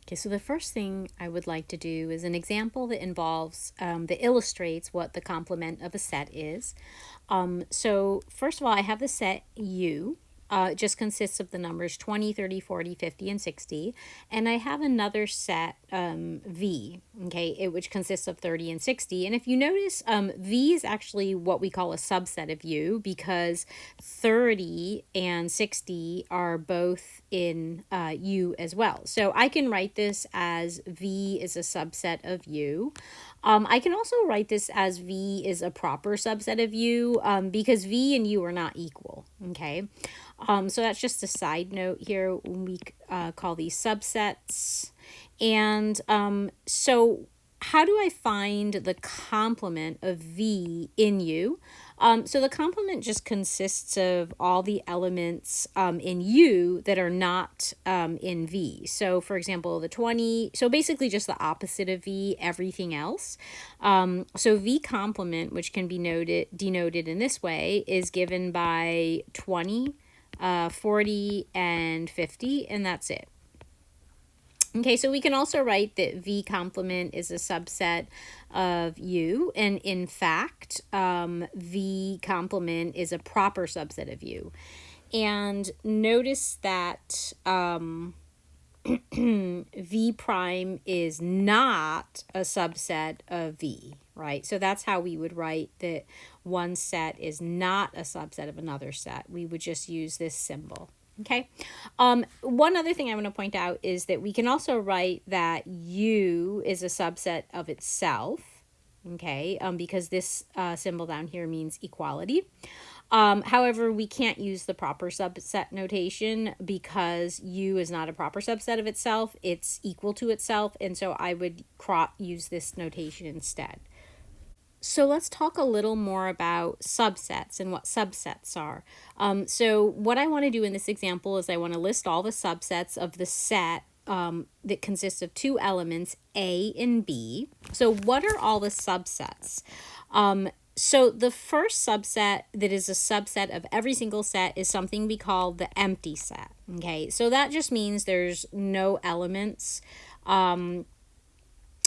Okay, so the first thing I would like to do is an example that involves, that illustrates what the complement of a set is. So first of all, I have the set U. It just consists of the numbers 20, 30, 40, 50, and 60. And I have another set, V, okay, which consists of 30 and 60. And if you notice, V is actually what we call a subset of U because 30 and 60 are both in U as well. So I can write this as V is a subset of U. I can also write this as V is a proper subset of U because V and U are not equal, okay? So that's just a side note here when we call these subsets. And so how do I find the complement of V in U? So the complement just consists of all the elements in U that are not in V. So for example, the 20, so basically just the opposite of V, everything else. So V complement, which can be denoted in this way, is given by 20, 40, and 50, and that's it. Okay, so we can also write that V complement is a subset of U, and in fact, V complement is a proper subset of U. And notice that V prime is not a subset of V, right? So that's how we would write that one set is not a subset of another set. We would just use this symbol. Okay. One other thing I want to point out is that we can also write that U is a subset of itself. Okay, because this symbol down here means equality. However, we can't use the proper subset notation because U is not a proper subset of itself. It's equal to itself, and so I would use this notation instead. So let's talk a little more about subsets and what subsets are. So what I want to do in this example is I want to list all the subsets of the set that consists of two elements, A and B. So what are all the subsets? So the first subset that is a subset of every single set is something we call the empty set. Okay, so that just means there's no elements.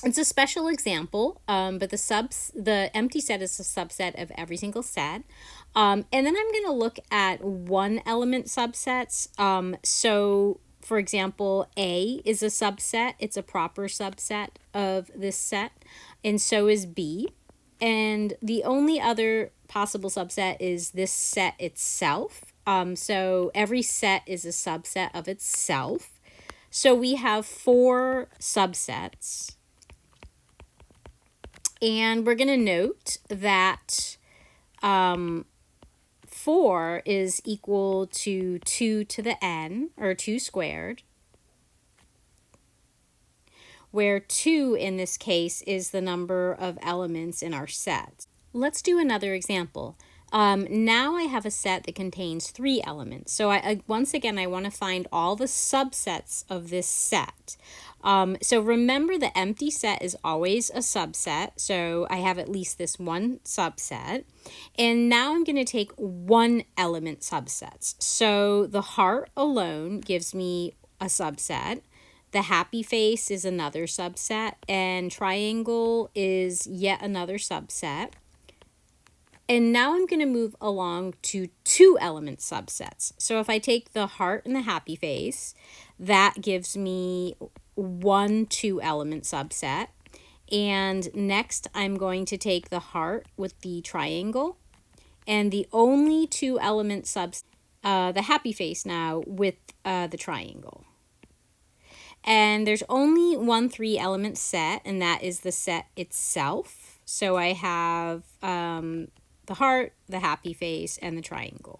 It's a special example, but the empty set is a subset of every single set. And then I'm going to look at one element subsets. So for example, A is a subset. It's a proper subset of this set, and so is B. And the only other possible subset is this set itself. So every set is a subset of itself. So we have 4 subsets. And we're going to note that 4 is equal to 2 to the n, or 2 squared, where 2 in this case is the number of elements in our set. Let's do another example. Now I have a set that contains 3 elements. So once again, I want to find all the subsets of this set. So remember, the empty set is always a subset. So I have at least this one subset. And now I'm going to take one element subsets. So the heart alone gives me a subset. The happy face is another subset. And triangle is yet another subset. And now I'm going to move along to 2 element subsets. So if I take the heart and the happy face, that gives me one 2 element subset. And next I'm going to take the heart with the triangle, and the only 2 element subset, the happy face now with the triangle. And there's only one 3 element set, and that is the set itself. So I have the heart, the happy face, and the triangle.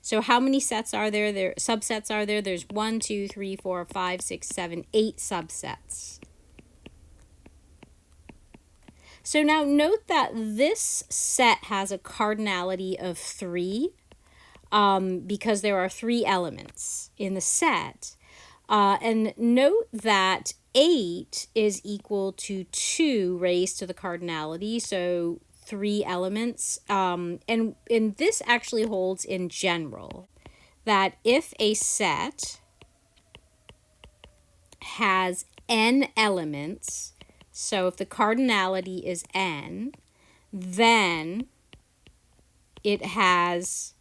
So how many sets are there? Subsets are there? There's 1, 2, 3, 4, 5, 6, 7, 8 subsets. So now note that this set has a cardinality of 3 because there are 3 elements in the set. And note that 8 is equal to 2 raised to the cardinality, so 3 elements. And this actually holds in general, that if a set has n elements, so if the cardinality is n, then it has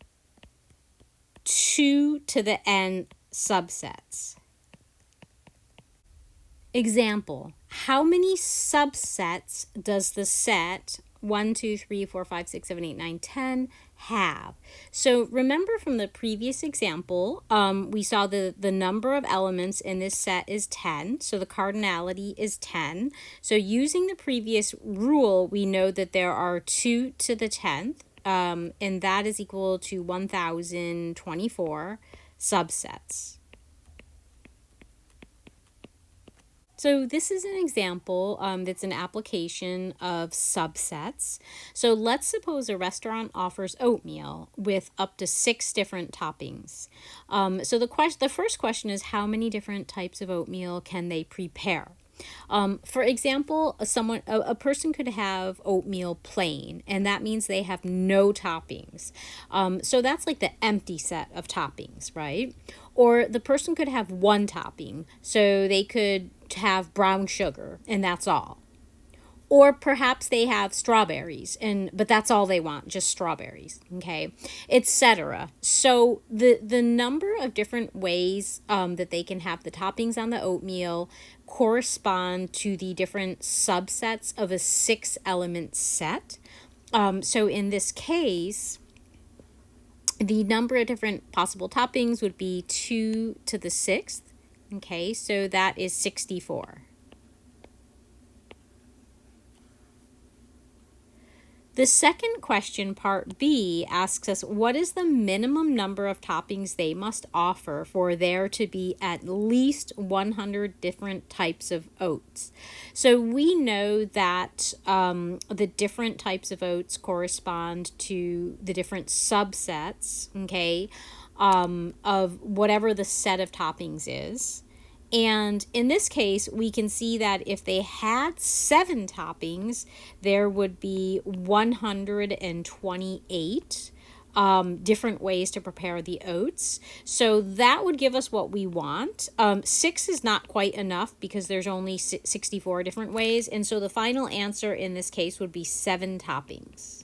2 to the n subsets. Example, how many subsets does the set 1, 2, 3, 4, 5, 6, 7, 8, 9, 10 have? So remember from the previous example, we saw the number of elements in this set is 10, so the cardinality is 10. So using the previous rule, we know that there are 2 to the 10th, and that is equal to 1024 subsets. So this is an example that's an application of subsets. So let's suppose a restaurant offers oatmeal with up to 6 different toppings. So the first question is, how many different types of oatmeal can they prepare? For example, a person could have oatmeal plain, and that means they have no toppings. So that's like the empty set of toppings, right? Or the person could have one topping, so they could have brown sugar, and that's all. Or perhaps they have strawberries, but that's all they want, just strawberries, okay, etc. So the number of different ways that they can have the toppings on the oatmeal correspond to the different subsets of a 6-element set. So in this case, the number of different possible toppings would be 2 to the 6th. Okay, so that is 64. The second question, part B, asks us, what is the minimum number of toppings they must offer for there to be at least 100 different types of oats? So we know that the different types of oats correspond to the different subsets, okay, of whatever the set of toppings is. And in this case, we can see that if they had 7 toppings, there would be 128 different ways to prepare the oats. So that would give us what we want. 6 is not quite enough because there's only 64 different ways. And so the final answer in this case would be 7 toppings.